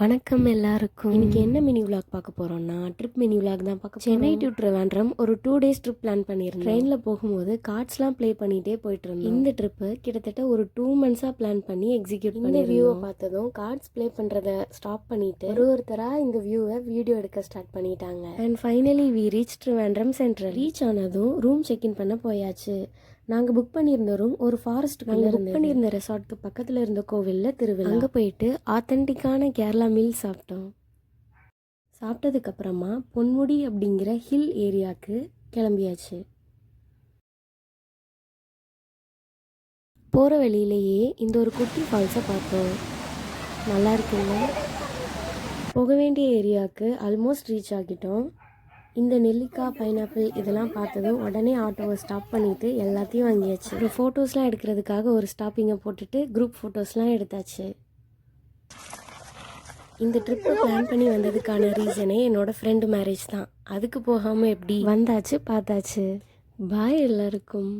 வணக்கம் எல்லாருக்கும். இன்னைக்கு என்ன மினி விலாக் பார்க்க போறோம்னா ட்ரிப் மினி விலாக் தான் பார்க்க போறோம். சென்னை டு ட்ரிவாண்ட்ரம் ஒரு 2 days ட்ரிப் பிளான் பண்ணியிருந்தோம். ட்ரெயின்ல போகும்போது கார்ட்ஸ்லாம் ப்ளே பண்ணிட்டே போயிட்டு இருந்தோம். இந்த ட்ரிப்பு கிட்டத்தட்ட ஒரு 2 months பிளான் பண்ணி எக்ஸிக்யூட் பண்ணி இந்த வியூவை பார்த்ததும் கார்ட்ஸ் ப்ளே பண்றத ஸ்டாப் பண்ணிட்டு ஒருத்தரா இந்த வியூவை வீடியோ எடுக்க ஸ்டார்ட் பண்ணிட்டாங்க. And finally we reach Trivandrum central. Reach ஆனதும் ரூம் செக்இன் பண்ண போயாச்சு. நாங்கள் புக் பண்ணியிருந்த ரூம் ஒரு ஃபாரஸ்ட்டுக்குள்ளே புக் பண்ணியிருந்த ரெசார்ட்க்கு பக்கத்தில் இருந்த கோவிலில் திருவிழா. அங்கே போயிட்டு ஆத்தென்டிக்கான கேரளா மீல் சாப்பிட்டோம். சாப்பிட்டதுக்கப்புறமா பொன்முடி அப்படிங்கிற ஹில் ஏரியாவுக்கு கிளம்பியாச்சு. போகிற வழியிலேயே இந்த ஒரு குட்டி ஃபால்ஸை பார்த்தோம். நல்லா இருக்குல்ல? போக வேண்டிய ஏரியாவுக்கு ஆல்மோஸ்ட் ரீச் ஆகிட்டோம். இந்த நெல்லிக்காய், பைனாப்பிள் இதெல்லாம் பார்த்ததும் உடனே ஆட்டோவை ஸ்டாப் பண்ணிவிட்டு எல்லாத்தையும் வாங்கியாச்சு. அப்புறம் ஃபோட்டோஸ்லாம் எடுக்கிறதுக்காக ஒரு ஸ்டாப்பிங்கை போட்டுட்டு குரூப் ஃபோட்டோஸ்லாம் எடுத்தாச்சு. இந்த ட்ரிப்பை பிளான் பண்ணி வந்ததுக்கான ரீசனே என்னோட ஃப்ரெண்டு மேரேஜ் தான். அதுக்கு போகாமல் எப்படி வந்தாச்சு பார்த்தாச்சு. பாய் எல்லாருக்கும்.